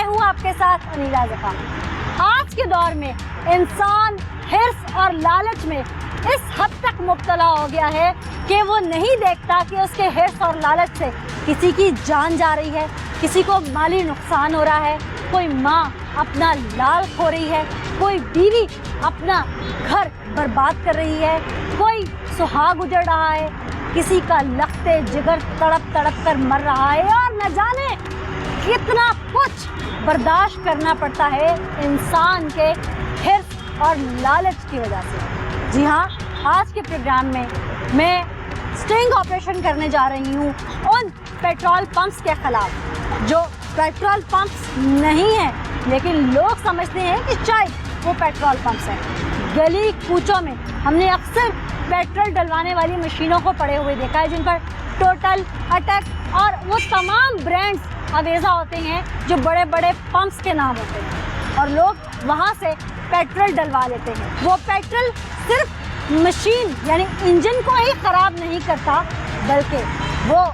हूँ आपके साथ अनीला ज़फ़ा। आज के दौर में इंसान हिर्स और लालच में इस हद तक मुब्तला हो गया है कि वो नहीं देखता कि उसके हिर्स और लालच से किसी की जान जा रही है, किसी को माली नुकसान हो रहा है, कोई माँ अपना लाल खो रही है, कोई बीवी अपना घर बर्बाद कर रही है, कोई सुहाग उजड़ रहा है, किसी का लखते जिगर तड़प तड़प कर मर रहा है और न जाने कितना कुछ बर्दाश्त करना पड़ता है इंसान के हिर्स और लालच की वजह से। जी हाँ, आज के प्रोग्राम में मैं स्टिंग ऑपरेशन करने जा रही हूँ उन पेट्रोल पंप्स के खिलाफ जो पेट्रोल पंप्स नहीं हैं लेकिन लोग समझते हैं कि शायद वो पेट्रोल पंप्स हैं। गली कूचों में हमने अक्सर पेट्रोल डलवाने वाली मशीनों को पड़े हुए देखा है जिन पर टोटल, अटक और वो तमाम ब्रांड्स अवेजा होते हैं जो बड़े बड़े पंप्स के नाम होते हैं और लोग वहाँ से पेट्रोल डलवा लेते हैं। वो पेट्रोल सिर्फ मशीन यानी इंजन को ही ख़राब नहीं करता बल्कि वो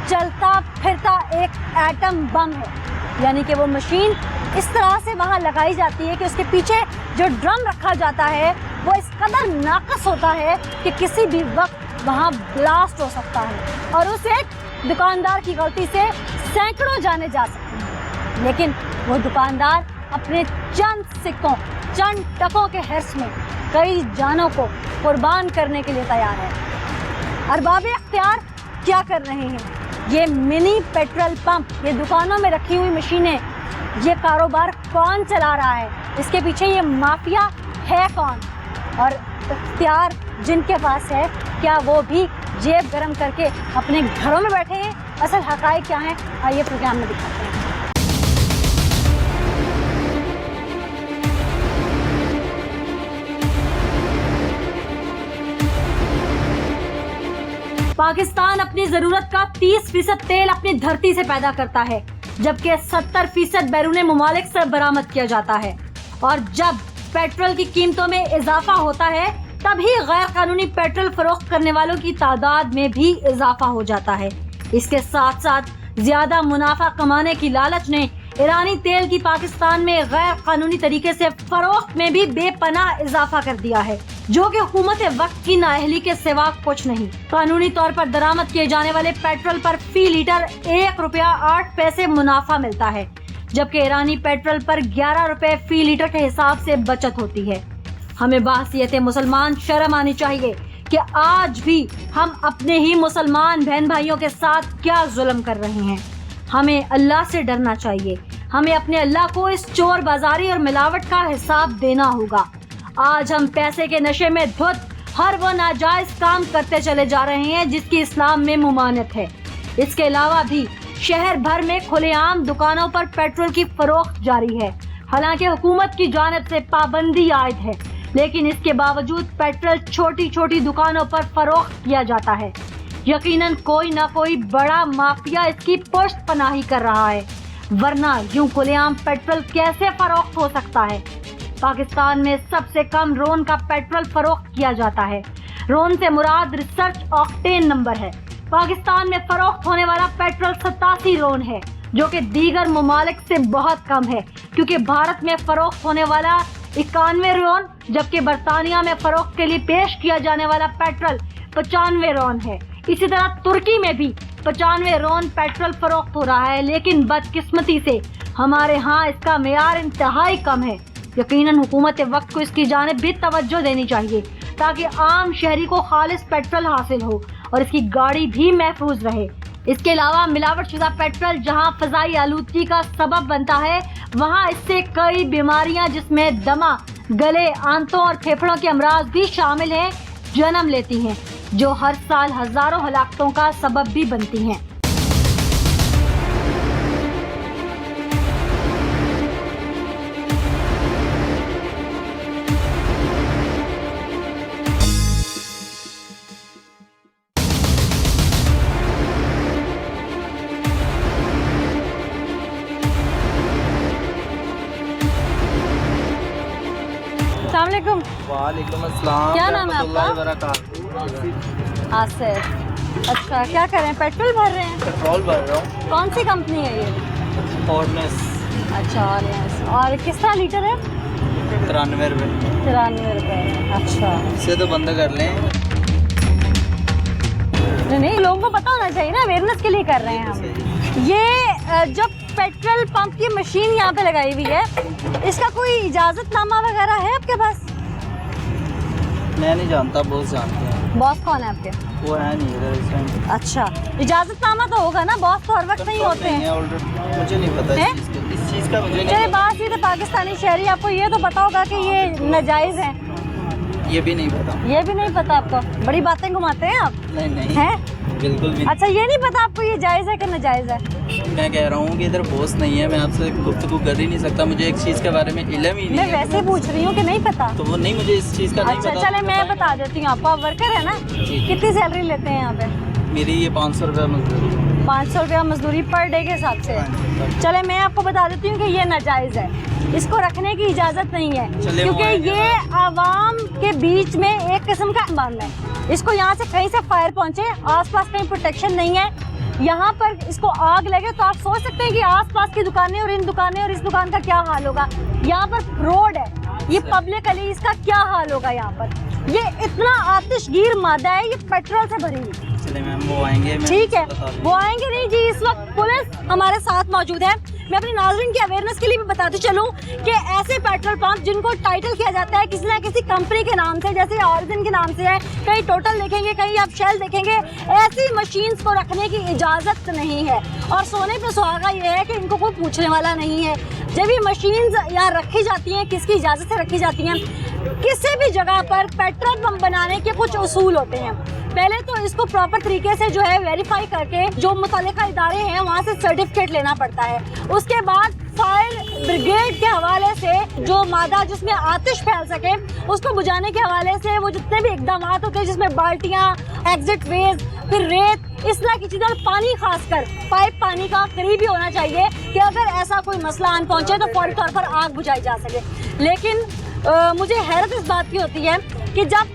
चलता फिरता एक एटम बम है। यानी कि वो मशीन इस तरह से वहाँ लगाई जाती है कि उसके पीछे जो ड्रम रखा जाता है वो इस कदर नाकस होता है कि किसी भी वक्त वहाँ ब्लास्ट हो सकता है और उस एक दुकानदार की गलती से सैकड़ों जाने जा सकती हैं। लेकिन वो दुकानदार अपने चंद सिक्कों, चंद टकों के हिर्स में कई जानों को कुर्बान करने के लिए तैयार है। अरबाब इख्तियार क्या कर रहे हैं? ये मिनी पेट्रोल पंप, ये दुकानों में रखी हुई मशीनें, ये कारोबार कौन चला रहा है? इसके पीछे ये माफिया है कौन? और इख्तियार जिनके पास है, क्या वो भी जेब गरम करके अपने घरों में बैठे हैं? असल हक़ाइक़ क्या हैं? आइए प्रोग्राम में दिखाते हैं। पाकिस्तान अपनी ज़रूरत का 30% तेल अपनी धरती से पैदा करता है जबकि 70% बैरून मुमालिक से बरामद किया जाता है और जब पेट्रोल की कीमतों में इजाफा होता है तभी गैर कानूनी पेट्रोल फरोख्त करने वालों की तादाद में भी इजाफा हो जाता है। इसके साथ साथ ज्यादा मुनाफा कमाने की लालच ने ईरानी तेल की पाकिस्तान में गैर कानूनी तरीके से फरोख्त में भी बेपनाह इजाफा कर दिया है जो कि हुकूमत वक्त की नाअहली के सिवा कुछ नहीं। कानूनी तौर पर दरामद किए जाने वाले पेट्रोल पर फी लीटर 1 रुपया 8 पैसे मुनाफा मिलता है जबकि ईरानी पेट्रोल पर 11 रुपए फी लीटर के हिसाब से बचत होती है। हमें बाहसियत मुसलमान शर्म आनी चाहिए कि आज भी हम अपने ही मुसलमान बहन भाइयों के साथ क्या जुल्म कर रहे हैं। हमें अल्लाह से डरना चाहिए। हमें अपने अल्लाह को इस चोर बाजारी और मिलावट का हिसाब देना होगा। आज हम पैसे के नशे में धुत हर वो नाजायज काम करते चले जा रहे हैं जिसकी इस्लाम में मुमानत है। इसके अलावा भी शहर भर में खुलेआम दुकानों पर पेट्रोल की फरोख्त जारी है। हालांकि हुकूमत की जानिब से पाबंदी आयद है लेकिन इसके बावजूद पेट्रोल छोटी छोटी दुकानों पर फरोख्त किया जाता है। यकीनन कोई ना कोई बड़ा माफिया इसकी पुष्ट पनाही कर रहा है वरना यूं खुलेआम पेट्रोल कैसे फरोख्त हो सकता है। पाकिस्तान में सबसे कम रोन का पेट्रोल फरोख्त किया जाता है। रोन से मुराद रिसर्च ऑक्टेन नंबर है। पाकिस्तान में फरोख्त होने वाला पेट्रोल 87 रोन है जो कि दीगर ममालिक से बहुत कम है क्योंकि भारत में फरोख्त होने वाला 91 रोन जबकि बरतानिया में फरोख्त के लिए पेश किया जाने वाला पेट्रोल 95 रोन है। इसी तरह तुर्की में भी 95 रोन पेट्रोल फरोख्त हो रहा है लेकिन बदकिस्मती से हमारे यहाँ इसका मेयार इंतहाई कम है। यकीनन हुकूमत वक्त को इसकी जानिब भी तवज्जो देनी चाहिए ताकि आम शहरी को खालिस पेट्रोल हासिल हो और इसकी गाड़ी भी महफूज रहे। इसके अलावा मिलावट शुदा पेट्रोल जहां फजाई आलूदगी का सबब बनता है वहां इससे कई बीमारियां जिसमें दमा, गले, आंतों और फेफड़ों के अमराज भी शामिल हैं जन्म लेती हैं जो हर साल हजारों हलाकतों का सबब भी बनती हैं। अस्सलामुअलैकुम। वालेकुम अस्सलाम। क्या नाम है आपका? आसिफ। अच्छा, क्या कर रहे हैं? पेट्रोल भर रहे हैं? पेट्रोल भर रहा हूँ। कौन सी कंपनी है ये? हॉर्नेस। अच्छा, और किस तरह लीटर है? 93 रुपये। 93 रुपये। अच्छा, इसे तो बंद कर लें। नहीं, लोगों को पता होना चाहिए ना, अवेयरनेस के लिए कर रहे हैं हम। ये जो पेट्रोल पंप की मशीन यहाँ पे लगाई हुई है, इसका कोई इजाजतनामा वगैरह है आपके पास? मैं नहीं जानता, बॉस जानते हैं। बॉस कौन है आपके? वो है नहीं इधर इस टाइम। अच्छा, इजाजतनामा तो होगा ना, बॉस तो हर वक्त नहीं होते हैं। मुझे नहीं पता इस चीज़ का मुझे नहीं चलिए, पता। बात सीधे पाकिस्तानी शहरी, आपको ये तो पता होगा कि ये नाजायज है। ये भी नहीं पता। ये भी नहीं पता आपको? बड़ी बातें घुमाते हैं आप। नहीं हैं? बिल्कुल भी अच्छा, ये नहीं पता आपको ये जायज़ है कि नाजायज़ है? नहीं। मैं कह रहा हूँ कि इधर बॉस नहीं है, मैं आपसे गुफ्तगू कर ही नहीं सकता। मुझे एक चीज़ के बारे में इल्म ही नहीं मैं है। वैसे पूछ रही हूँ कि नहीं पता। तो वो नहीं, मुझे इस चीज़ का नहीं अच्छा, पता। चले मैं बता देती हूँ आपको। आप वर्कर है ना? जी। कितनी सैलरी लेते हैं यहाँ पे? मेरी ये 500 रुपये मजदूरी। 500 रुपया मजदूरी पर डे के हिसाब से। चले मैं आपको बता देती हूँ कि ये नाजायज़ है, इसको रखने की इजाज़त नहीं है, चले क्योंकि ये आवाम के बीच में एक किस्म का बंद है। इसको यहाँ से कहीं से फायर पहुँचे, आसपास कहीं प्रोटेक्शन नहीं है, यहाँ पर इसको आग लगे तो आप सोच सकते हैं कि आसपास की दुकानें और इन दुकानें और इस दुकान का क्या हाल होगा। यहाँ पर रोड है, ये पब्लिक गली, इसका क्या हाल होगा यहाँ पर। ये इतना आतिशगीर मादा है, ये पेट्रोल से भरी हुई। चले मैम, वो आएंगे। ठीक है, वो आएंगे नहीं जी। इस वक्त पुलिस हमारे साथ मौजूद है। मैं अपनी नाज़रीन की अवेयरनेस के लिए भी बताती चलूं कि ऐसे पेट्रोल पंप जिनको टाइटल किया जाता है किसी ना किसी कंपनी के नाम से, जैसे ऑरिजिन के नाम से है, कहीं टोटल देखेंगे, कहीं आप शेल देखेंगे, ऐसी मशीन्स को रखने की इजाज़त नहीं है। और सोने पे सुहागा ये है कि इनको कोई पूछने वाला नहीं है। जब ये मशीन्स यहाँ रखी जाती हैं, किसकी इजाज़त से रखी जाती हैं? किसी भी जगह पर पेट्रोल पंप बनाने के कुछ उसूल होते हैं। पहले तो इसको प्रॉपर तरीके से जो है वेरीफाई करके जो मुतल्लिका इदारे हैं वहाँ से सर्टिफिकेट लेना पड़ता है। उसके बाद फायर ब्रिगेड के हवाले से जो मादा जिसमें आतिश फैल सके उसको बुझाने के हवाले से वो जितने भी इकदाम होते हैं, जिसमें बाल्टियाँ, एग्जिट वेज, फिर रेत, इस तरह की चीज़ें, और पानी, खासकर पाइप पानी का करीब ही होना चाहिए कि अगर ऐसा कोई मसला आन पहुँचे तो फौरी तौर पर आग बुझाई जा सके। लेकिन मुझे हैरत इस बात की होती है कि जब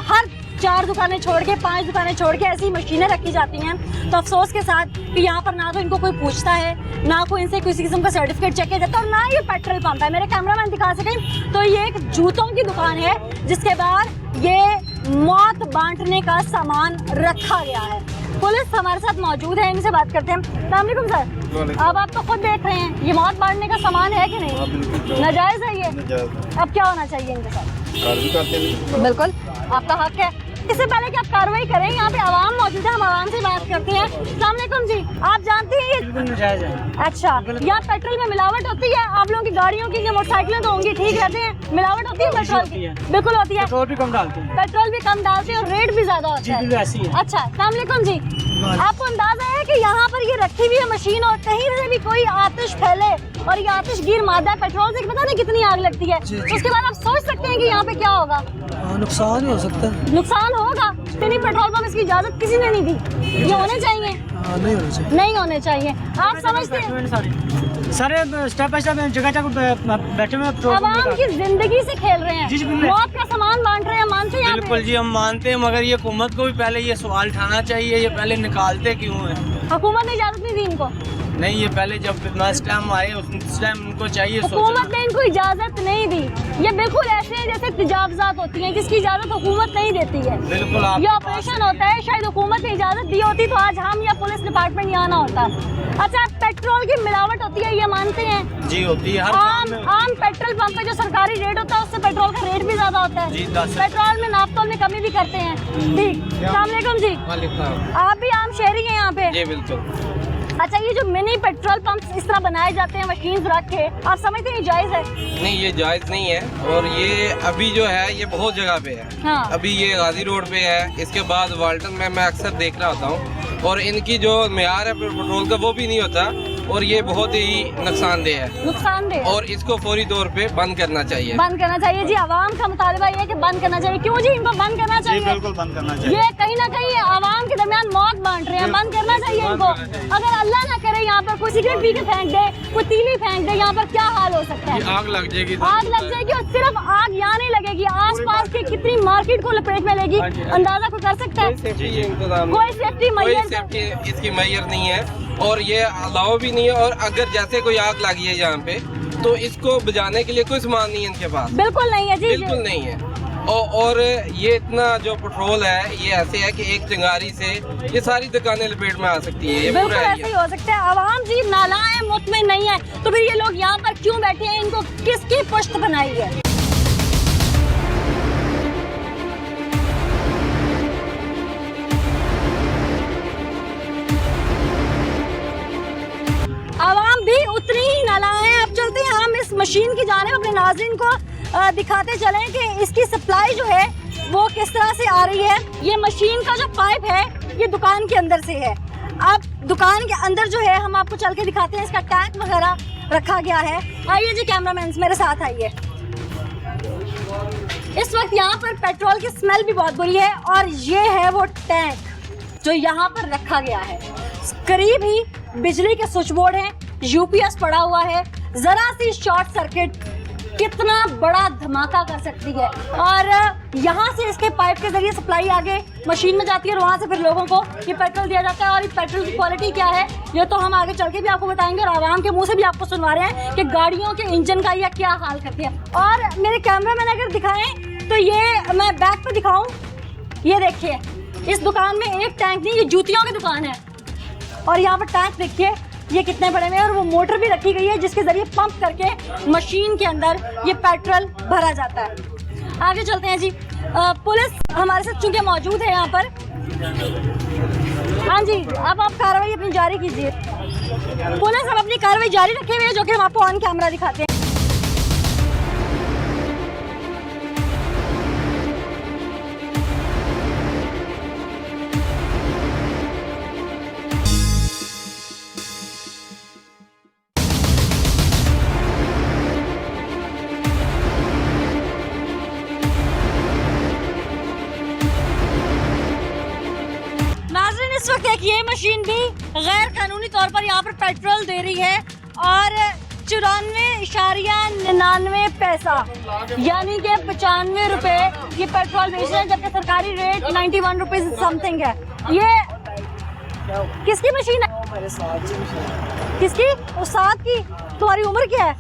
हर 4 दुकानें छोड़ के 5 दुकानें छोड़ के ऐसी मशीनें रखी जाती हैं, तो अफसोस के साथ कि यहाँ पर ना तो इनको कोई पूछता है, ना कोई इनसे किसी किस्म का सर्टिफिकेट चेक किया जाता है, और ना ये पेट्रोल पंप है। मेरे कैमरामैन दिखा सकें तो ये एक जूतों की दुकान है जिसके बाहर ये मौत बांटने का सामान रखा गया है। पुलिस हमारे साथ मौजूद है, इनसे बात करते हैं। अस्सलाम वालेकुम सर। अब आप तो खुद देख रहे हैं ये मौत बांटने का सामान है कि नहीं? नाजायज है ये। अब क्या होना चाहिए इनके साथ? बिल्कुल आपका हक है। इससे पहले कि आप कार्रवाई करें, यहाँ पे आवाम मौजूद है, हम आवाम से बात करते हैं। अस्सलाम वालेकुम जी, आप जानते हैं ये? अच्छा, यहाँ पेट्रोल में मिलावट होती है? आप लोगों की गाड़ियों की मोटरसाइकिलें तो होंगी, ठीक रहते हैं, मिलावट होती है पेट्रोल की? बिल्कुल होती है। पेट्रोल भी कम डालते हैं। पेट्रोल भी कम डालते हैं और रेट भी ज्यादा होता है। ऐसी है। अच्छा, अस्सलाम वालेकुम जी, आपको अंदाजा है कि यहाँ पर ये रखी हुई है मशीन और कहीं से भी कोई आतिश फैले और ये आतिशगीर मादा है पेट्रोल से, पता नहीं कितनी आग लगती है। उसके बाद आप सोच सकते हैं कि यहाँ पे क्या होगा। नुकसान ही हो सकता है। नुकसान होगा। इतनी पेट्रोल पंप इसकी इजाजत किसी ने नहीं दी। ये होने चाहिए? नहीं होना चाहिए। नहीं होने चाहिए। आप समझते हैं? सारे स्टेप बाय स्टेप जगह जगह बैठे हुए आवाम की जिंदगी से खेल रहे हैं, मौत का सामान बांट रहे हैं, मानते हैं? बिल्कुल जी, हम मानते हैं, मगर ये हुकूमत को भी पहले ये सवाल उठाना चाहिए, ये पहले निकालते क्यों है? हुकूमत ने इजाजत नहीं दी इनको? नहीं, ये पहले जब फर्स्ट टाइम आए उस टाइम उनको चाहिए हुकूमत ने इनको इजाजत नहीं दी। ये बिल्कुल ऐसे हैं जैसे तजावजात होती हैं जिसकी इजाजत हुकूमत नहीं देती है। बिल्कुल आप ये ऑपरेशन होता है, शायद हुकूमत ने इजाजत दी होती तो आज हम या पुलिस डिपार्टमेंट यहाँ ना होता। अच्छा, पेट्रोल की मिलावट होती है ये मानते हैं? जी होती है। हर काम में आम पेट्रोल पंप पे जो सरकारी रेट होता है उससे पेट्रोल का रेट भी ज्यादा होता है। जी, 10 पेट्रोल में नाफ्तोल में कमी भी करते हैं। ठीक, अस्सलाम वालेकुम जी, आप भी आम शहरी हैं यहाँ पे? जी बिल्कुल। अच्छा, ये जो मिनी पेट्रोल पंप इस तरह बनाए जाते हैं मशीन रख के, आप समझते हैं जायज है? नहीं, ये जायज नहीं है, और ये अभी जो है ये बहुत जगह पे है। हाँ। अभी ये गाजी रोड पे है, इसके बाद वाल्टन में मैं अक्सर देख रहा होता हूँ, और इनकी जो मेयार है पेट्रोल का वो भी नहीं होता, और ये बहुत ही नुकसानदेह है। नुकसानदेह, और इसको फौरी तौर पे बंद करना चाहिए। बंद करना चाहिए जी। आवाम का मुतालबा ये है कि बंद करना चाहिए। क्यों जी इनको बंद करना चाहिए? बिल्कुल बंद करना चाहिए। ये कहीं ना कहीं आवाम के दरमियान मौत बांट रहे हैं, बंद करना चाहिए इनको। अगर अल्लाह ना करे यहाँ पर कोई सिगरेट पी के फेंक दे, कोई तीली फेंक दे, यहाँ पर क्या हाल हो सकता है? आग लग जाएगी। आग लग जाएगी, और सिर्फ आग यहाँ नहीं लगेगी, आस पास की कितनी मार्केट को लपेट में लेगी, अंदाजा कोई कर सकता है? जी, ये इंतजाम कोई सेफ्टी कोई मैयर सेफ्टी इसकी मैयर नहीं है। और ये अलाउ भी नहीं है। और अगर जैसे कोई आग लगी है यहाँ पे तो इसको बुझाने के लिए कोई सामान नहीं है इनके पास, बिल्कुल नहीं है जी, बिल्कुल नहीं है। और ये इतना जो पेट्रोल है ये ऐसे है कि एक चिंगारी से ये सारी दुकानें लपेट में आ सकती है। ये बिल्कुल पूरा ऐसे ही हो सकता है। आवाम जी नालायक मुतमिन नहीं है, तो फिर ये लोग यहाँ पर क्यों बैठे हैं? इनको किसकी पुश्त बनाई है? आवाम भी उतनी ही नालायक है। अब चलते हैं हम इस मशीन की जानिब, अपने नाज़रीन को दिखाते चलें कि इसकी सप्लाई जो है वो किस तरह से आ रही है। ये मशीन का जो पाइप है ये दुकान के अंदर से है। अब दुकान के अंदर जो है हम आपको चल के दिखाते हैं, इसका टैंक वगैरह रखा गया है। आइए जी कैमरामैन मेरे साथ आइए। इस वक्त यहाँ पर पेट्रोल की स्मेल भी बहुत बुरी है और ये है वो टैंक जो यहाँ पर रखा गया है। करीब ही बिजली के स्विच बोर्ड है, यूपीएस पड़ा हुआ है। जरा सी शॉर्ट सर्किट कितना बड़ा धमाका कर सकती है। और यहाँ से इसके पाइप के जरिए सप्लाई आगे मशीन में जाती है और वहाँ से फिर लोगों को ये पेट्रोल दिया जाता है। और इस पेट्रोल की क्वालिटी क्या है ये तो हम आगे चल के भी आपको बताएंगे और आवाम के मुंह से भी आपको सुनवा रहे हैं कि गाड़ियों के इंजन का यह क्या हाल करती है। और मेरे कैमरामैन अगर दिखाएं तो ये मैं बैक पे दिखाऊं, ये देखिए इस दुकान में एक टैंक नहीं, ये जूतियों की दुकान है। और यहाँ पर टैंक देखिए ये कितने बड़े में, और वो मोटर भी रखी गई है जिसके जरिए पंप करके मशीन के अंदर ये पेट्रोल भरा जाता है। आगे चलते हैं जी। पुलिस हमारे साथ चूंकि मौजूद है यहाँ पर। हाँ जी, अब आप कार्रवाई अपनी जारी कीजिए। पुलिस अब अपनी कार्रवाई जारी रखे हुए है जो कि हम आपको ऑन कैमरा दिखाते हैं। इस वक्त एक ये मशीन भी गैर कानूनी तौर पर यहाँ पर पेट्रोल दे रही है और 94.99 पैसा यानी कि 95 रुपए ये पेट्रोल बेच रहे हैं, जबकि सरकारी रेट 91 रुपीज समथिंग है। ये किसकी मशीन है? किसकी? उस्ताद की। तुम्हारी उम्र क्या है?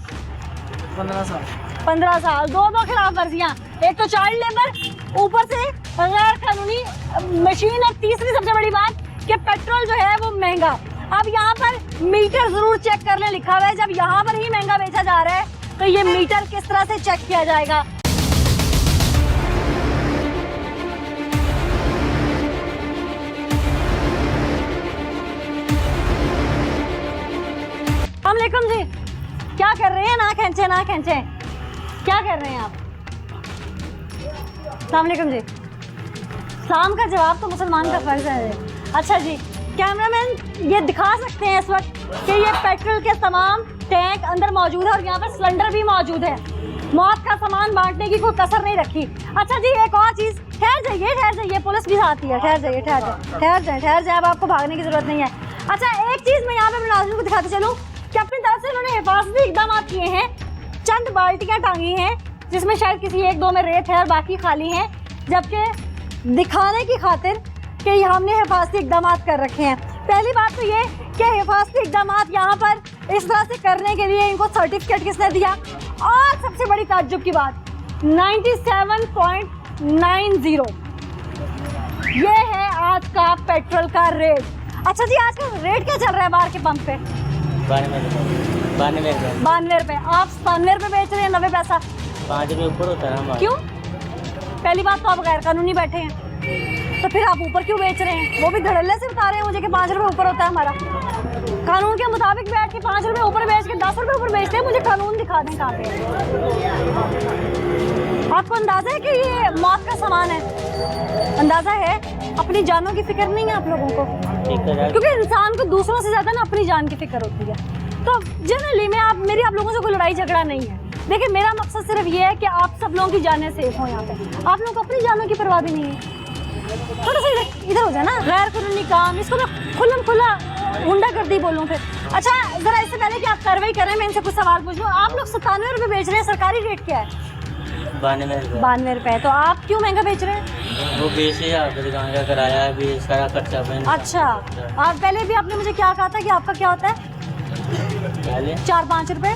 15 साल। दो खिलाफ वर्जियाँ, एक तो चाइल्ड लेबर, ऊपर से गैर कानूनी मशीन, और तीसरी सबसे बड़ी बात कि पेट्रोल जो है वो महंगा। अब यहाँ पर मीटर जरूर चेक कर ले लिखा हुआ है। जब यहाँ पर ही महंगा बेचा जा रहा है तो ये मीटर किस तरह से चेक किया जाएगा? अस्सलामुअलैकुम जी, क्या कर रहे हैं? ना खींचे ना खींचे, क्या कर रहे हैं आप? अस्सलामुअलैकुम जी। सलाम का जवाब तो मुसलमान का फर्ज है। अच्छा जी, कैमरामैन ये दिखा सकते हैं इस वक्त कि ये पेट्रोल के तमाम टैंक अंदर मौजूद है और यहाँ पर सिलेंडर भी मौजूद है। मौत का सामान बांटने की कोई कसर नहीं रखी। अच्छा जी, एक और चीज़, ठहर जाइए, पुलिस भी आती है। ठहर जाए, अब आपको भागने की जरूरत नहीं है। अच्छा, एक चीज़ मैं यहाँ पे नाज़रीन को दिखाते चलूँ कि अपनी तरफ से उन्होंने हिफाजती इकदाम किए हैं। चंद बाल्टियाँ टांगी हैं जिसमें शायद किसी एक दो में रेत है और बाकी खाली हैं, जबकि दिखाने की खातिर कि हमने हिफाजती इकदाम कर रखे हैं। पहली बात तो ये कि हिफाजती इकदाम यहाँ पर इस तरह से करने के लिए इनको सर्टिफिकेट किसने दिया? और सबसे बड़ी ताज्जुब की बात 97.90 ये है आज का पेट्रोल का रेट। अच्छा जी, आज का रेट क्या चल रहा है बाहर के पंप पे? 92 रुपये। आप 92 रुपये बेच रहे हैं, 90 पैसा, 5 रुपये ऊपर होता है। क्यों? पहली बात तो आप गैर कानूनी बैठे हैं, तो फिर आप ऊपर क्यों बेच रहे हैं? वो भी धड़ल्ले से बता रहे हैं मुझे कि 5 रुपये ऊपर होता है हमारा। कानून के मुताबिक बैठ के 5 रुपये ऊपर बेच के 10 रुपये ऊपर बेचते हैं। मुझे कानून दिखा दें कहाँ पे। आपको अंदाजा है कि ये मौत का सामान है? अंदाजा है? अपनी जानों की फिक्र नहीं है आप लोगों को? क्योंकि इंसान को दूसरों से ज्यादा ना अपनी जान की फिक्र होती है। तो जनरली में मेरी आप लोगों से कोई लड़ाई झगड़ा नहीं है। देखिए, मेरा मकसद सिर्फ ये है कि आप सब लोगों की जानें सेफ हो। यहाँ पे आप लोगों को अपनी जानों की परवाह भी नहीं है। थोड़ा सा इधर हो जाए ना, गैर कानूनी काम, इसको मैं खुला गुंडागर्दी बोलूँ फिर। अच्छा, जरा इससे पहले कि आप कार्रवाई करें मैं इनसे कुछ सवाल पूछूं। आप लोग 97 रुपये बेच रहे हैं, सरकारी रेट क्या है? 92 रुपए। तो आप क्यों महंगा बेच रहे हैं? वो बेचे आपकी दुकान का किराया है, भी सारा खर्चा मैंने। अच्छा, और पहले भी आपने मुझे क्या कहा था कि आपका क्या होता है? पहले 4-5 रुपए।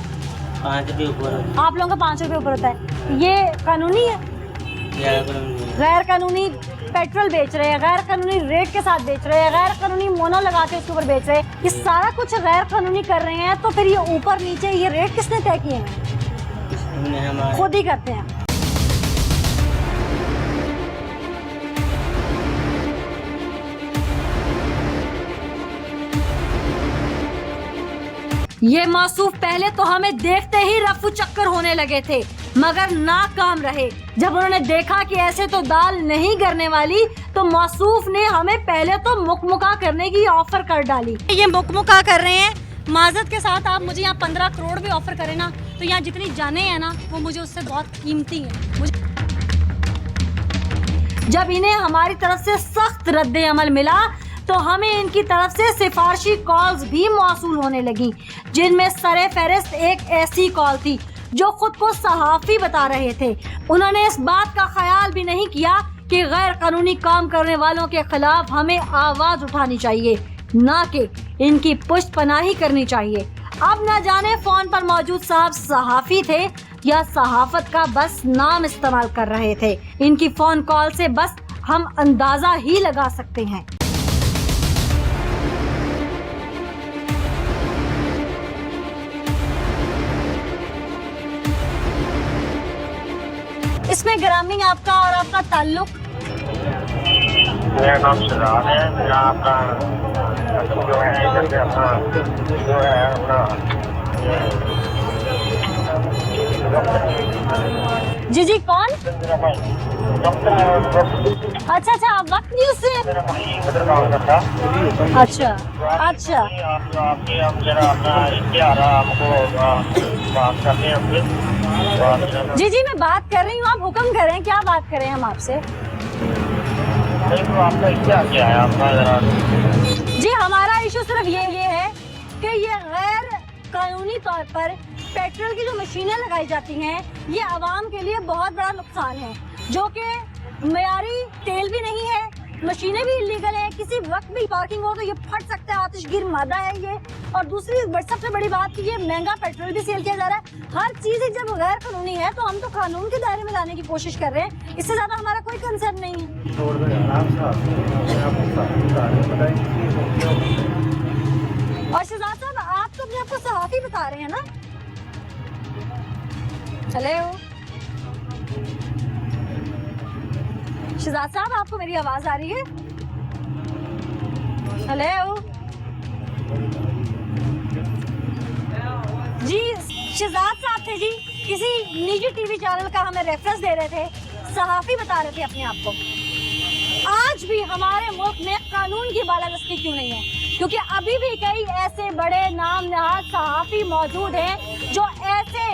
5 रुपये ऊपर आप लोगों का 5 रुपए ऊपर होता है। ये कानूनी है? गैर कानूनी पेट्रोल बेच रहे हैं, गैर कानूनी रेट के साथ बेच रहे हैं, गैर कानूनी मोनो लगा के उसके ऊपर बेच रहे हैं, ये सारा कुछ गैर कानूनी कर रहे हैं। तो फिर ये ऊपर नीचे ये रेट किसने तय किए हैं? हमारे खुद ही करते हैं। ये मासूफ पहले तो हमें देखते ही रफू चक्कर होने लगे थे, मगर नाकाम रहे। जब उन्होंने देखा कि ऐसे तो दाल नहीं करने वाली, तो मासूफ ने हमें पहले तो मुकमुका करने की ऑफर कर डाली। ये मुकमुका कर रहे हैं। माजरत के साथ आप मुझे यहाँ 15 करोड़ भी ऑफर करें ना, तो यहाँ जितनी जाने हैं ना, वो मुझे उससे बहुत कीमती है। मुझे जब इन्हें हमारी तरफ से सख्त रद्द अमल मिला, तो हमें इनकी तरफ से सिफारशी कॉल्स भी मौसूल होने लगी, जिनमें सरे फहरिस्त एक ऐसी कॉल थी जो खुद को सहाफ़ी बता रहे थे। उन्होंने इस बात का ख्याल भी नहीं किया कि गैर कानूनी काम करने वालों के खिलाफ हमें आवाज उठानी चाहिए, ना कि इनकी पुष्टपनाही करनी चाहिए। अब न जाने फोन पर मौजूद साहब सहाफ़ी थे या सहाफत का बस नाम इस्तेमाल कर रहे थे। इनकी फोन कॉल से बस हम अंदाजा ही लगा सकते हैं। इसमें ग्रामीण आपका और आपका ताल्लुक? मेरा नाम शहजाद है। मेरा आपका जो है इधर से अपना जो है अपना जी जी कौन? अच्छा अच्छा, आप वक्त न्यूज़ से? अच्छा अच्छा, जी जी मैं बात कर रही हूँ, आप हुक्म करें, क्या बात करें हम आपसे? जी हमारा इशू सिर्फ ये है कि ये गैर कानूनी तौर पर पेट्रोल की जो मशीनें लगाई जाती हैं, ये आवाम के लिए बहुत बड़ा नुकसान है, जो कि मयारी तेल भी नहीं है, मशीनें भी इलीगल है, किसी वक्त भी पार्किंग हो तो ये फट सकता है, आतिशगीर मादा है ये। और दूसरी सबसे बड़ी बात कि ये महंगा पेट्रोल भी सेल किया जा रहा है। हर चीज़ जब गैर कानूनी है तो हम तो कानून के दायरे में लाने की कोशिश कर रहे हैं, इससे ज़्यादा हमारा कोई कंसर्न नहीं है। और शहजाद साहब, आप तो अपने आपको सहाफ़ी बता रहे हैं ना? हेलो शहजाद साहब, आपको मेरी आवाज आ रही है? हेलो जी, शहजाद साहब थे जी, किसी निजी टीवी चैनल का हमें रेफरेंस दे रहे थे, सहाफ़ी बता रहे थे अपने आप को। आज भी हमारे मुल्क में कानून की बालादस्ती क्यों नहीं है? क्योंकि अभी भी कई ऐसे बड़े नाम नहाद सहाफ़ी मौजूद हैं जो ऐसे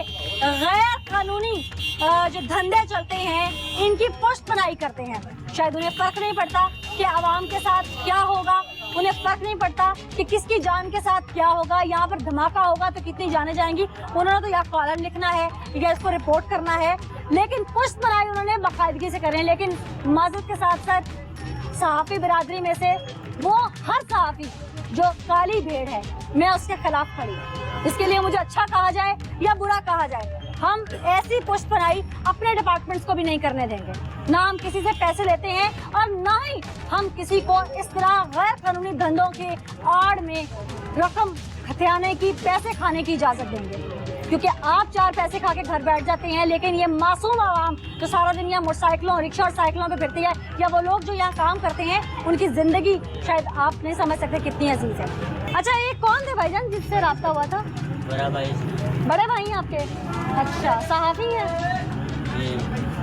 गैर कानूनी जो धंधे चलते हैं, इनकी पुष्टपनाही करते हैं। शायद उन्हें फर्क नहीं पड़ता कि आवाम के साथ क्या होगा, उन्हें फर्क नहीं पड़ता कि किसकी जान के साथ क्या होगा, यहाँ पर धमाका होगा तो कितनी जाने जाएंगी। उन्होंने तो या कॉलम लिखना है या इसको रिपोर्ट करना है, लेकिन पुष्टपनाही उन्होंने बाकायदगी से करें। लेकिन माजरत के साथ साथ सहाफ़ी बिरादरी में से वो हर सहाफ़ी जो काली भेड़ है, मैं उसके खिलाफ खड़ी हूँ। इसके लिए मुझे अच्छा कहा जाए या बुरा कहा जाए, हम ऐसी पुष्टपनाही अपने डिपार्टमेंट्स को भी नहीं करने देंगे। ना हम किसी से पैसे लेते हैं और ना ही हम किसी को इस तरह गैर कानूनी धंधों के आड़ में रकम हथियाने की, पैसे खाने की इजाज़त देंगे। क्योंकि आप 4 पैसे खा के घर बैठ जाते हैं, लेकिन ये मासूम आवाम जो सारा दिन यहाँ मोटरसाइकिलों, रिक्शा और साइकिलों पे फिरती है, या वो लोग जो यहाँ काम करते हैं, उनकी ज़िंदगी शायद आप नहीं समझ सकते कितनी अजीज़ है। अच्छा, ये कौन थे भाईजान जिससे राब्ता हुआ था? बड़ा भाई। बड़े भाई हैं आपके? अच्छा, सहाफ़ी हैं?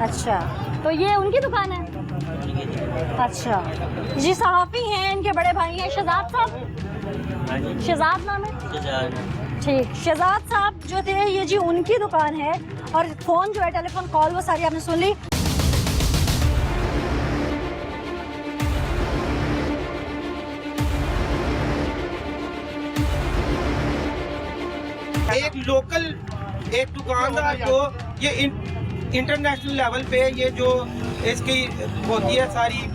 अच्छा, तो ये उनकी दुकान है? अच्छा जी, सहाफ़ी हैं, इनके बड़े भाई हैं। शहजाद साहब, शहजाद नाम है? ठीक, शहजाद साहब जो थे ये जी उनकी दुकान है। और फ़ोन जो है, टेलीफोन कॉल, वो सारी आपने सुन ली। एक लोकल एक दुकानदार को ये इंटरनेशनल लेवल पे ये जो इसकी होती है सारी,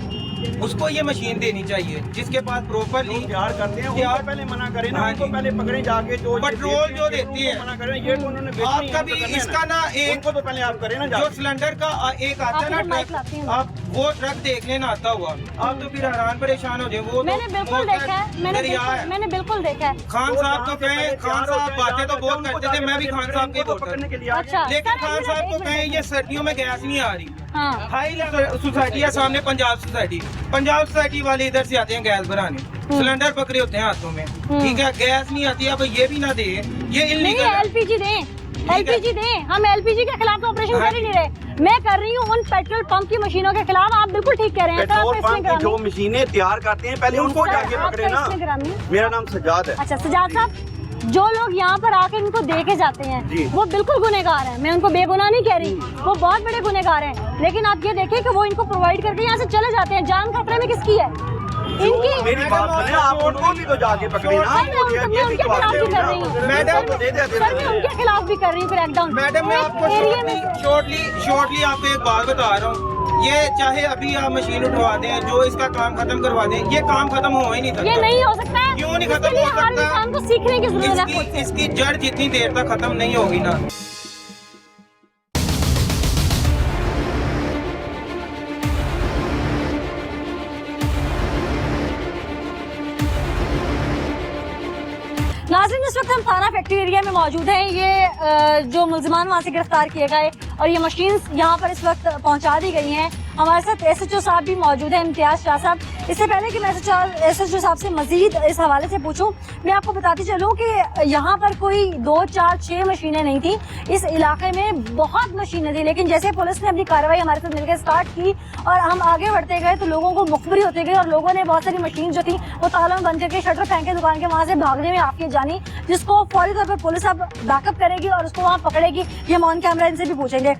उसको ये मशीन देनी चाहिए जिसके पास प्रॉपरली तैयार करते हैं। उनको पहले मना करें ना, हाँ उनको जी। पहले पकड़े जाके जो पेट्रोल जो देती है मना करें, ये तो उन्होंने बेचनी आप है, कभी उनको करना है इसका ना एक उनको तो पहले आप करें ना जो जाके। सिलेंडर का एक आता है आपने माइक ना लाती ट्रक, हैं। आप वो ट्रक देख लेना आता हुआ, आप तो फिर हैरान परेशान हो जाए। वो मैंने बिल्कुल देखा है, मैंने बिल्कुल देखा है। खान साहब को कहें, खान साहब बातें तो बहुत करते थे, मैं भी खान साहब के वोटर, पकड़ने के लिए अच्छा लेकिन सर, खान एक साहब को मिनट, कहें ये सर्दियों में गैस नहीं आ रही। हाँ हाई लेवल सोसाइटी है सामने पंजाब सोसाइटी, पंजाब सोसाइटी वाले इधर से आते हैं गैस भराने, सिलेंडर पकड़े होते हैं हाथों में, ठीक है, गैस नहीं आती, अब ये भी ना दे, ये नहीं इलीगल है। एलपीजी दें, एलपीजी दें। हम एलपीजी के खिलाफ तो ऑपरेशन कर ही नहीं रहे। मैं कर रही हूँ उन पेट्रोल पंप की मशीनों के खिलाफ। आप बिल्कुल ठीक कह रहे हैं। पेट्रोल पंप की जो मशीनें तैयार करते हैं पहले उनको जाके पकड़े ना। मेरा नाम सजाद है। अच्छा सजाद साहब, जो लोग यहाँ पर आके इनको दे के जाते जी। हैं वो बिल्कुल गुनहगार हैं। मैं उनको बेगुनाह नहीं कह रही, वो बहुत बड़े गुनहगार हैं। लेकिन आप ये देखिए कि वो इनको प्रोवाइड करके यहाँ से चले जाते हैं। जान खतरे में किसकी है? इनकी। मेरी बात सुने, आप उनको भी तो जाके पकड़े ना। सर, मैं उनके खिलाफ भी कर रही हूँ। सर, मैं उनके खिलाफ भी कर रही हूँ क्रैकडाउन। मैडम मैं आपको एरिया में शॉर्टली आपको एक बात बता रहा हूँ, ये चाहे अभी आप मशीन उठवा दें, जो इसका काम खत्म करवा दें, ये काम खत्म हो ही नहीं सकता। ये नहीं हो सकता है। क्यों नहीं इसके खत्म लिए हो हर सकता? इंसान को सीखने की जरूरत है खुद से। इसकी जड़ जितनी देर तक खत्म नहीं होगी ना, नाज़रीन, इस वक्त हम थाना फैक्ट्री एरिया में मौजूद हैं। ये जो मुल्जिमान वहाँ से गिरफ्तार किए गए और ये मशीन्स यहाँ पर इस वक्त पहुँचा दी गई हैं। हमारे साथ SHO साहब भी मौजूद हैं, इम्तियाज शाह साहब। इससे पहले कि मैं SHO साहब से मजीद इस हवाले से पूछूं, मैं आपको बताती चलूं कि यहाँ पर कोई 2, 4, 6 मशीनें नहीं थी। इस इलाके में बहुत मशीनें थी, लेकिन जैसे पुलिस ने अपनी कार्रवाई हमारे साथ मिलकर स्टार्ट की और हम आगे बढ़ते गए तो लोगों को मुखबरी होती गई और लोगों ने बहुत सारी मशीन जो थी वो ताला में बंद करके शटर फेंके दुकान के, वहाँ से भागने में आफियत जानी, जिसको फौरी तौर पर पुलिस अब बैकअप करेगी और उसको वहाँ पकड़ेगी। ये हम ऑन कैमरा इनसे भी पूछेंगे।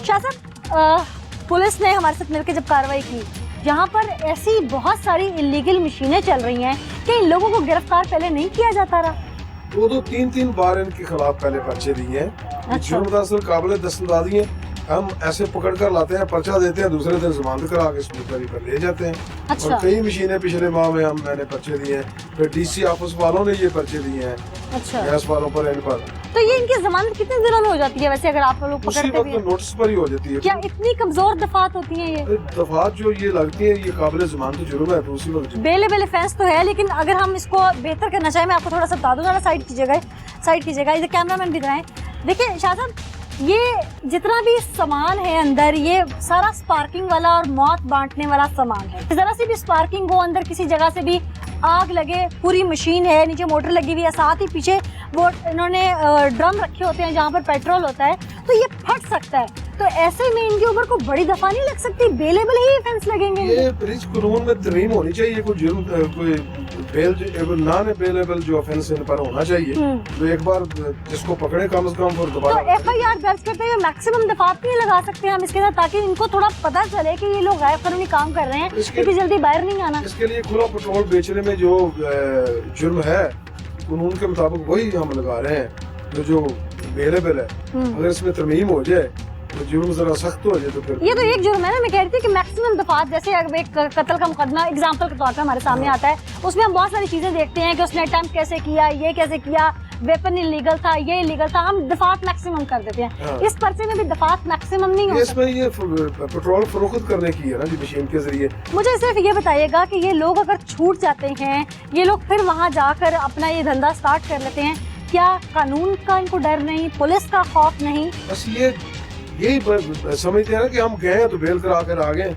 शाह साहब, पुलिस ने हमारे साथ मिलकर जब कार्रवाई की, यहाँ पर ऐसी बहुत सारी इलीगल मशीनें चल रही हैं कि इन लोगों को गिरफ्तार पहले नहीं किया जाता रहा। 2-3 बार इनके खिलाफ पहले पर्चे दिए हैं। अच्छा। जुर्म दरअसल काबिल दस्तंदाजी है। हम ऐसे पकड़ कर लाते हैं, पर्चा देते हैं, दूसरे दिन जमानत करा के स्मगलरी पर ले जाते हैं। अच्छा। और कई मशीनें पिछले माह में मैंने पर्चे दिए हैं, फिर DC ऑफिस वालों ने ये पर्चे दिए हैं, अच्छा, गैस वालों पर, इन पर। तो ये इनकी जमानत कितने दिनों में हो जाती है वैसे, अगर आप लोग उसी पकड़ते वक्त भी हैं? नोटिस पर ही हो जाती है। क्या इतनी कमजोर दफात होती हैं ये? दफात जो ये लगती है, ये काबिल जमानत जुर्म है, तो उसी वक्त बेलेबल ऑफेंस तो है, लेकिन अगर हम इसको बेहतर करना चाहें, मैं आपको थोड़ा सा बता दूं, जरा साइड कीजिएगा, इधर कैमरामैन भी रहें। देखिए शाह साहब, ये जितना भी सामान है अंदर, ये सारा स्पार्किंग वाला और मौत बांटने वाला सामान है। जरा सी भी स्पार्किंग हो, अंदर किसी जगह से भी आग लगे, पूरी मशीन है, नीचे मोटर लगी हुई है, साथ ही पीछे वो इन्होंने ड्रम रखे होते हैं जहाँ पर पेट्रोल होता है, तो ये फट सकता है। तो ऐसे में इनके ऊपर कोई बड़ी दफा नहीं लग सकती, बेलेबल ही ऑफेंस लगेंगे। ये ब्रिज कानून में तरमीम होनी चाहिए, कोई जुर्म कोई नॉन अवेलेबल जो ऑफेंस इन पर होना चाहिए। तो एक बार जिसको पकड़े कम से कम, और तो दोबारा FIR दर्ज करते हुए मैक्सिमम दफात नहीं लगा सकते हम इसके अंदर, ताकि इनको थोड़ा पता चले कि ये लोग गैर कानूनी काम कर रहे हैं, क्योंकि जल्दी बाहर नहीं आना। इसके लिए खुला पेट्रोल बेचने में जो जुर्म है कानून के मुताबिक वही हम लगा रहे हैं, जो अवेलेबल है। अगर इसमें तरमीम हो जाए तो जुर्म जरा सख्त हो जाए तो फिर ये तो एक जुर्म है ना। मैं कह रही थी कि मैक्सिमम दफात, जैसे अगर एक कत्ल का मुकदमा एग्जांपल के तौर पे हमारे सामने आता है, उसमें हम बहुत सारी चीजें देखते हैं कि उसने अटेम्प्ट कैसे किया, ये कैसे किया, वेपन इलीगल था, ये इलीगल था, हम दफात मैक्सिमम कर देते हैं। हाँ। इस पर्चे में भी दफात मैक्सिमम नहीं हो इसमें ये पेट्रोल फरोख्त करने की है ना जी, मशीन के जरिए। मुझे सिर्फ ये बताइएगा कि ये लोग अगर छूट जाते हैं, ये लोग फिर वहाँ जाकर अपना ये धंधा स्टार्ट कर लेते हैं, क्या कानून का इनको डर नहीं, पुलिस का खौफ नहीं? बस यही समझते हैं ना कि हम गए हैं तो बेल करा कर आ गए,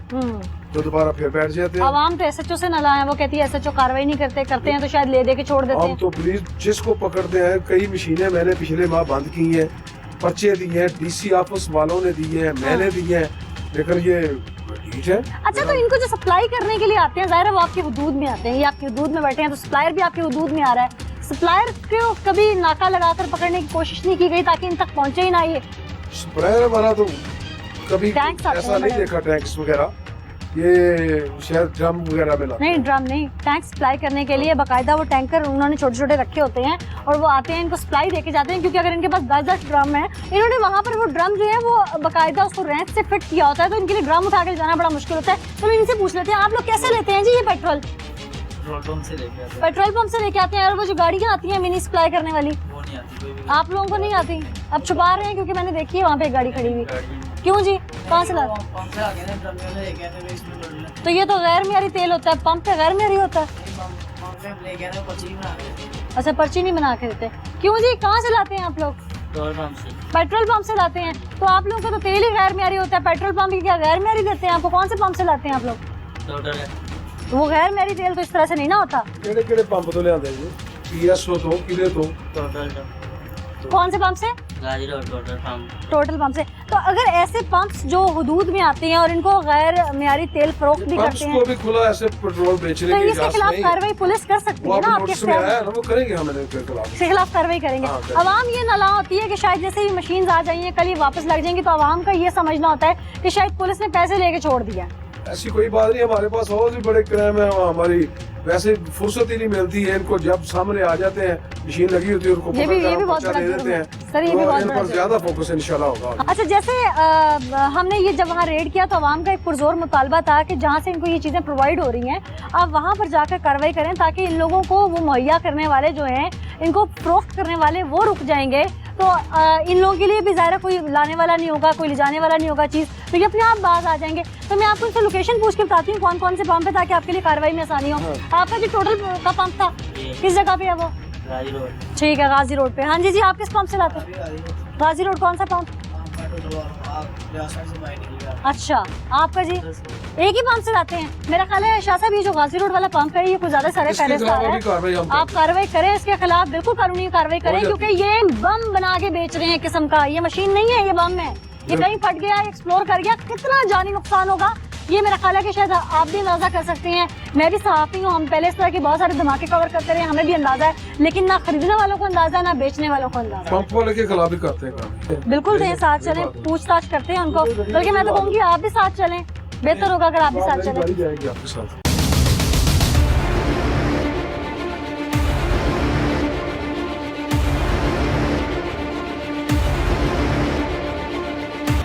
तो दोबारा फिर बैठ जाते हैं। आवाम तो SHO से नालायक है, वो कहती है SHO कार्रवाई नहीं करते हैं तो शायद ले दे के छोड़ देते हम हैं। तो पुलिस जिसको पकड़ते हैं, कई मशीनें मैंने पिछले माह बंद की हैं, पर्चे दिए हैं, DC ऑफिस वालों ने दिए हैं, मैंने दिए हैं, लेकिन ये ठीक है। अच्छा, तो इनको जो सप्लाई करने के लिए आते हैं, जाहिर है वो आपके हुदूद में आते हैं, ये आपके हुदूद में बैठे हैं, तो सप्लायर भी आपके हुदूद में आ रहा है। सप्लायर को कभी नाका लगाकर पकड़ने की कोशिश नहीं की गई ताकि इन तक पहुंचे ही ना ये? स्प्रेयर वाला तो कभी टैंक्स आते ऐसा हैं नहीं बड़े। देखा, टैंक्स वगैरह, ये शायद ड्रम वगैरह में लाते नहीं हैं। ड्रम नहीं, टैंक सप्लाई करने के लिए बाकायदा वो टैंकर उन्होंने छोटे छोटे रखे होते हैं और वो आते हैं इनको सप्लाई देके जाते हैं, क्योंकि अगर इनके पास 10-10 ड्रम है, इन्होंने वहाँ पर वो ड्रम जो है वो बाकायदा उसको रैंक से फिट किया होता है, तो इनके लिए ड्रम उठा के जाना बड़ा मुश्किल होता है। तो इनसे पूछ लेते हैं आप लोग कैसे लेते हैं जी ये पेट्रोल? पेट्रोल पंप से लेके आते पेट्रोल पंप से लेके आते हैं। और वो जो गाड़ियाँ आती हैं मिनी सप्लाई करने वाली, हैं, वो नहीं आती कोई भी आप लोगों को नहीं आती? अब छुपा रहे हैं क्योंकि मैंने देखी है वहाँ पे एक गाड़ी खड़ी हुई। क्यों जी, कहाँ से लाते? पंप से आगे ना ड्रम में लेके आते हैं, इसमें डाल लेते तो ये तो गैर मेरी तेल होता है, पंप पे गैर मेरी होता है। हैं, पंप से लेके आते हैं, पची बना के। अच्छा, पर्ची नहीं बना के देते। क्यों जी, कहाँ से लाते हैं आप लोग? पेट्रोल पंप से। पेट्रोल पंप से लाते हैं। तो आप लोगों का तो तेल ही गैर मेरी होता है, पेट्रोल पंप की क्या गैर मेरी देते हैं आपको? कौन से पंप से लाते हैं आप लोग? टोटल है। तो वो गैर मेरी तेल तो इस तरह से नहीं ना होता। केड़े पंप तो लिया जी, PSO तो किले तो टोटल कौन से पंप से? Ghazi road Total pump. Total pump से। तो अगर ऐसे पंप्स जो हुदूद में आते हैं और इनको गैर मेरी तेल फरोख्त भी पंप्स करते को हैं, भी खुला ऐसे पेट्रोल बेचने तो की इसके इजाजत खिलाफ नहीं। कार्रवाई पुलिस कर सकती वो है ना आपके आपके नोटिस में आया खिलाफ? है ना, वो करेंगे हम इनके खिलाफ। इसके खिलाफ कार्रवाई करेंगे। हाँ, करेंगे। अवाम ये नला होती है कि शायद जैसे ही मशीन आ जाएंगी कल ये वापस लग जाएंगी, तो अवाम का ये समझना होता है कि शायद पुलिस ने पैसे लेके छोड़ दिया। ऐसी कोई बात नहीं, हमारे पास और भी बड़े क्राइम है, हमारी वैसे फुर्सत ही नहीं मिलती है इनको, जब सामने आ जाते हैं मशीन लगी होती है उनको ये भी पकड़ कर हम बहुत पर्चा बड़ा दे जुर्म देते है। हैं। सर, ये भी तो बहुत इन बड़ा पर ज्यादा फोकस इंशाल्लाह होगा। अच्छा, जैसे हमने ये जब वहाँ रेड किया तो आवाम का एक पुरजोर मुतालबा था कि जहाँ से इनको ये चीज़ें प्रोवाइड हो रही हैं आप वहाँ पर जाकर कार्रवाई करें, ताकि इन लोगों को वो मुहैया करने वाले जो हैं, इनको फरोख्त करने वाले वो रुक जाएंगे। तो इन लोगों के लिए भी ज़ाहिर कोई लाने वाला नहीं होगा, कोई ले जाने वाला नहीं होगा चीज़, तो ये अपने आप बाज आ जाएंगे। तो मैं आपको इनसे लोकेशन पूछ के बताती हूँ कौन कौन से पंप है, ताकि आपके लिए कार्रवाई में आसानी हो। आपका जो टोटल का पंप था किस जगह पे है वो? गाजी रोड। ठीक है, गाजी रोड पे। हाँ जी जी, आप किस पंप से लाते हैं? गाजी रोड कौन सा पंप? अच्छा, आपका जी एक ही पंप से लाते हैं? मेरा ख्याल है शाह साहब ये जो गाजी रोड वाला पंप है ये कुछ ज्यादा सारे इसके फहरिस्त आ खिलाफ रहा अभी कार्रवाई है। हम आप कार्रवाई करें इसके खिलाफ, बिल्कुल कानूनी कार्रवाई करें, क्योंकि ये बम बना के बेच रहे हैं किस्म का। ये मशीन नहीं है, ये बम है। ये कहीं फट गया, एक्सप्लोर कर गया, कितना जानी नुकसान होगा ये मेरा ख्याल है कि शायद आप भी अंदाजा कर सकते हैं। मैं भी सहाफ़ी हूँ, हम पहले इस तरह के बहुत सारे धमाके कवर करते रहे, हमें भी अंदाजा है, लेकिन ना खरीदने वालों को अंदाजा, ना बेचने वालों को अंदाजा। पंप वाले के खिलाफ भी करते हैं काम। बिल्कुल दें, साथ चलें, पूछताछ करते हैं उनको। बल्कि मैं तो कहूँगी आप भी साथ चलें, बेहतर होगा अगर आप भी साथ चलें। गाड़ी जाएगी आपके साथ।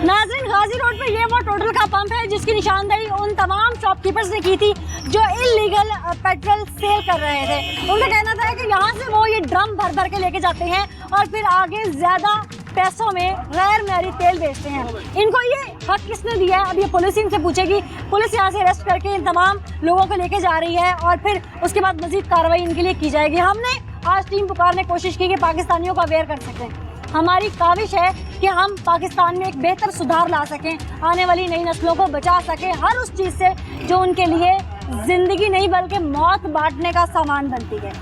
नाज़रीन, गाजी रोड पे ये वो टोटल का पंप है जिसकी निशानदेही उन तमाम शॉपकीपर्स ने की थी जो इलीगल पेट्रोल सेल कर रहे थे। उनका कहना था कि यहाँ से वो ये ड्रम भर भर के लेके जाते हैं और फिर आगे ज्यादा पैसों में गैर मेरी तेल बेचते हैं। इनको ये हक किसने दिया है? अब ये पुलिस इनसे पूछेगी। पुलिस यहाँ से अरेस्ट करके इन तमाम लोगों को लेके जा रही है और फिर उसके बाद मजीद कार्रवाई इनके लिए की जाएगी। हमने आज टीम पुकारने की कोशिश की कि पाकिस्तानियों को अवेयर कर सकें। हमारी काविश है कि हम पाकिस्तान में एक बेहतर सुधार ला सकें, आने वाली नई नस्लों को बचा सकें हर उस चीज़ से जो उनके लिए जिंदगी नहीं बल्कि मौत बांटने का सामान बनती है।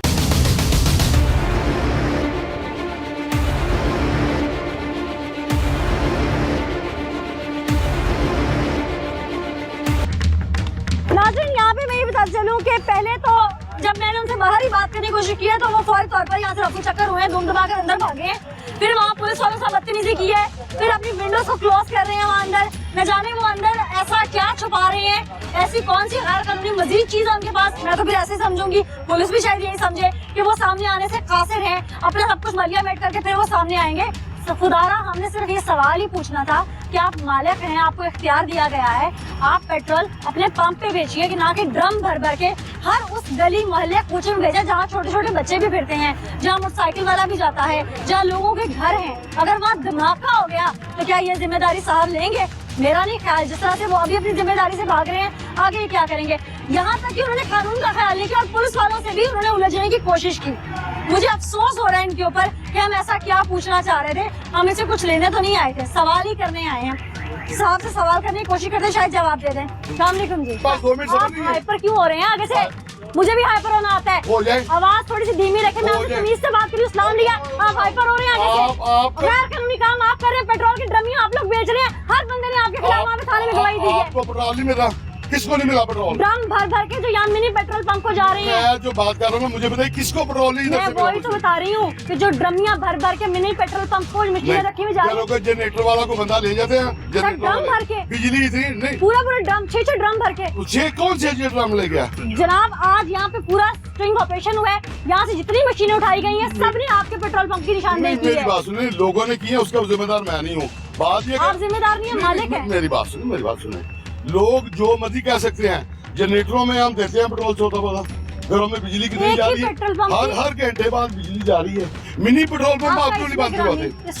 नाज़रीन, यहाँ पे मैं ये बता चलूँ कि पहले तो जब मैंने उनसे बाहर ही बात करने की कोशिश की है तो वो फौरी तौर पर यहाँ से रफू चक्कर हुए हैं, दुम दबा कर अंदर भागे हैं। फिर वहाँ पुलिस वालों से बदतमीजी की है, फिर अपनी विंडोज को क्लोज कर रहे हैं वहाँ अंदर। न जाने वो अंदर ऐसा क्या छुपा रहे हैं, ऐसी कौन सी गैर कानूनी मजीद चीज है उनके पास। मैं तो फिर ऐसे समझूंगी, पुलिस भी शायद यही समझे कि वो सामने आने से कासिर हैं, अपना सब कुछ मलिया मेट करके फिर वो सामने आएंगे। तो खुदारा, हमने सिर्फ ये सवाल ही पूछना था कि आप मालिक हैं, आपको इख्तियार दिया गया है, आप पेट्रोल अपने पंप पे बेचिए कि ना कि ड्रम भर भर के हर उस गली मोहल्ले कूचे में भेजा जहाँ छोटे छोटे बच्चे भी फिरते हैं, जहाँ मोटरसाइकिल वाला भी जाता है, जहाँ लोगों के घर हैं। अगर वहाँ धमाका हो गया तो क्या ये जिम्मेदारी साहब लेंगे? मेरा नहीं ख्याल। जिस तरह से वो अभी अपनी जिम्मेदारी से भाग रहे हैं, आगे क्या करेंगे? यहाँ तक कि उन्होंने कानून का ख्याल नहीं किया और पुलिस वालों से भी उन्होंने उलझने की कोशिश की। मुझे अफसोस हो रहा है इनके ऊपर कि हम ऐसा क्या पूछना चाह रहे थे। हम इसे कुछ लेने तो नहीं आए थे, सवाल ही करने आए हैं। साहब से सवाल करने की कोशिश करते, शायद जवाब दे दें। अस्सलाम वालेकुम जी, आप हाइपर क्यों हो रहे हैं? आगे से मुझे भी हाइपर होना आता है, आवाज थोड़ी सी धीमी रखें। मैं आपसे तमीज से बात करी, इस्लाम लिया, आप हाइपर हो रहे हैं। आगे से गैर कानूनी काम आप कर रहे हैं, पेट्रोल की ड्रमियां आप लोग बेच रहे हैं, हर बंदे ने आपके खिलाफ वहाँ पे थाने में गवाही दी है। किसको नहीं मिला पेट्रोल? ड्रम भर भर के जो यहाँ मिनी पेट्रोल पंप को जा रही है। मैं जो बात कर रहा हूँ मुझे बताइए किसको पेट्रोल नहीं मैं वही तो बता रही हूँ कि जो ड्रमियाँ भर भर के मिनी पेट्रोल पंप को मशीनें रखी हुई जा रही है। जनरेटर वाला को बंदा ले जाते हैं, ड्रम भर के बिजली थी नहीं, पूरा ड्रम 6 ड्रम भर के। कौन से ड्रम ले गया? जनाब आज यहाँ पे पूरा स्ट्रिंग ऑपरेशन हुआ है, यहाँ से जितनी मशीनें उठाई गई हैं सबने आपके पेट्रोल पंप की निशानदेही की मेरी है। बात सुनिए, लोगों ने की है उसका जिम्मेदार मैं नहीं हूँ। बात ये आप जिम्मेदार नहीं है, मालिक है। मेरी बात सुनिए, लोग जो मर्जी कह सकते हैं, जनरेटरों में हम देते हैं पेट्रोल छोटा बड़ा, घरों में बिजली कितनी जा रही है, हर घंटे बाद बिजली जा रही है। मिनी पेट्रोल पंप आप क्यों नहीं बंद करवाते?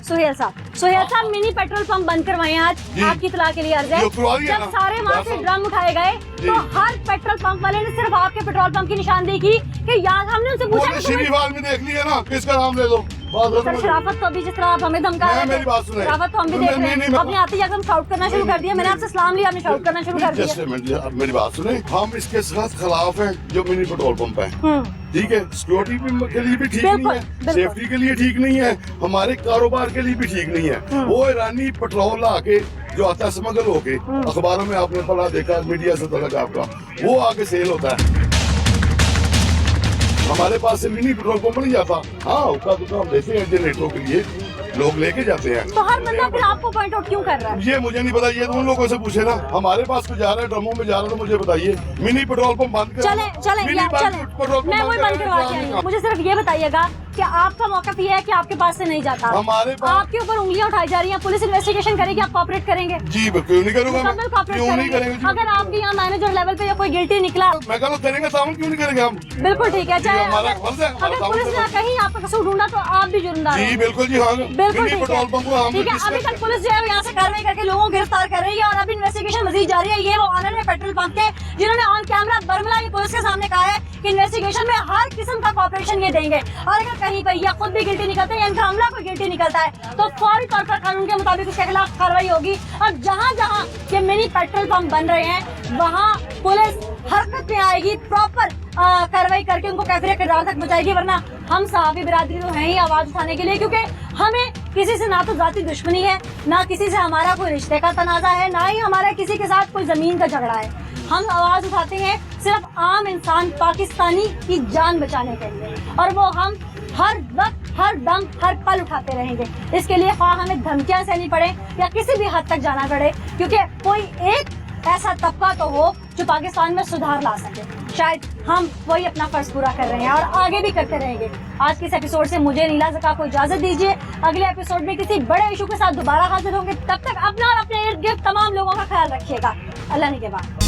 सुहेल साहब मिनी पेट्रोल पंप बंद करवाए आज आपकी इत्तला के लिए अर्ज है। जब सारे वहाँ से ड्रम उठाए गए तो हर पेट्रोल पंप वाले ने सिर्फ आपके पेट्रोल पंप की निशानदेही की कि यार हमने उनसे पूछा श्रीवाल में देख लिया ना, किसका नाम ले लो। सर शराफत तो अभी जिस तरह आप हमें धमका रहे मेरी बात थे, सुने, शराफत तो हम भी देख रहे हैं। अपने आते ही हम शाउट करना शुरू कर दिया। मैंने आपसे सलाम लिया, आपने शाउट करना शुरू कर दिया। मेरी बात सुने, हम इसके सख्त खिलाफ हैं जो मिनी पेट्रोल पंप है। ठीक है, सिक्योरिटी के लिए भी ठीक नहीं है, सेफ्टी के लिए ठीक नहीं है, हमारे कारोबार के लिए भी ठीक नहीं है। वो ईरानी पेट्रोल आके जो आता है स्मगल होके, अखबारों में आपने पढ़ा देखा, मीडिया से तो लगा आपका, वो आके सेल होता है। हमारे पास से मिनी पेट्रोल पंप नहीं जाता। हाँ, उसका तो हम देते हैं जनरेटरों के लिए लोग लेके जाते हैं। तो हर बंदा फिर आपको पॉइंट आउट क्यों कर रहा है? ये मुझे नहीं पता, ये तो उन लोगों से पूछे ना। हमारे पास तो जा रहा है, ड्रमों में जा रहा है, तो मुझे बताइए मिनी पेट्रोल पंप बंद चले मैं वही बंद करवा के आई हूँ। मुझे सिर्फ ये बताइएगा कि आपका मौक़िफ़ ये है कि आपके पास से नहीं जाता, हमारे पास आपके ऊपर उंगलियां उठाई जा रही हैं, पुलिस इन्वेस्टिगेशन करेगी, आप कॉपरेट करेंगे? जी क्यों नहीं करूँगा, क्यों नहीं करेंगे? अगर आपके यहाँ मैनेजर लेवल पे या कोई गिल्टी निकला, मैं कहूँ करेंगे, ताउन क्यों नहीं करेंगे हम? बिल्कुल ठीक है। चाहे हमारा फर्ज है, अगर पुलिस ने कहीं आपका कसूर ढूंढा तो आप भी जुर्मदार हैं। जी बिल्कुल जी, हाँ बिल्कुल ठीक है। ठीक है, अभी तक पुलिस जो है यहाँ से कार्रवाई करके लोगों को गिरफ्तार कर रही है और अभी इन्वेस्टिगेशन मजीद जारी है। ये वो ऑनर है पेट्रोल पंप के जिन्होंने ऑन कैमरा बर्मला की पुलिस के सामने कहा है कि इन्वेस्टिगेशन में हर किस्म का कॉपरेशन ये देंगे, और अगर कहीं पर या खुद भी गिल्टी निकलता है या इनका हमला कोई गिल्टी निकलता है तो फौरी तौर पर कानून के मुताबिक उसके खिलाफ कार्रवाई होगी। और जहाँ जहाँ ये मिनी पेट्रोल पंप बन रहे हैं वहाँ पुलिस हरकत में आएगी, प्रॉपर कार्रवाई करके उनको कैफियत किरदार तक पहुंचाएगी। वरना हम सहाफ़ी बिरादरी तो हैं ही आवाज उठाने के लिए, क्योंकि हमें किसी से ना तो जाती दुश्मनी है, ना किसी से हमारा कोई रिश्ते का तनाजा है, ना ही हमारा किसी के साथ कोई जमीन का झगड़ा है। हम आवाज उठाते हैं सिर्फ आम इंसान पाकिस्तानी की जान बचाने के लिए, और वो हम हर वक्त हर दम हर पल उठाते रहेंगे। इसके लिए ख्वाह हमें धमकियां सहनी पड़े या किसी भी हद तक जाना पड़े, क्योंकि कोई एक ऐसा तबका तो हो जो पाकिस्तान में सुधार ला सके। शायद हम वही अपना फर्ज पूरा कर रहे हैं और आगे भी करते रहेंगे। आज के इस एपिसोड से मुझे नीला ज़का को इजाजत दीजिए। अगले एपिसोड में किसी बड़े इशू के साथ दोबारा हाजिर होंगे। तब तक अपना और अपने इर्द गिर्द तमाम लोगों का ख्याल रखिएगा। अल्लाह ने के बाद।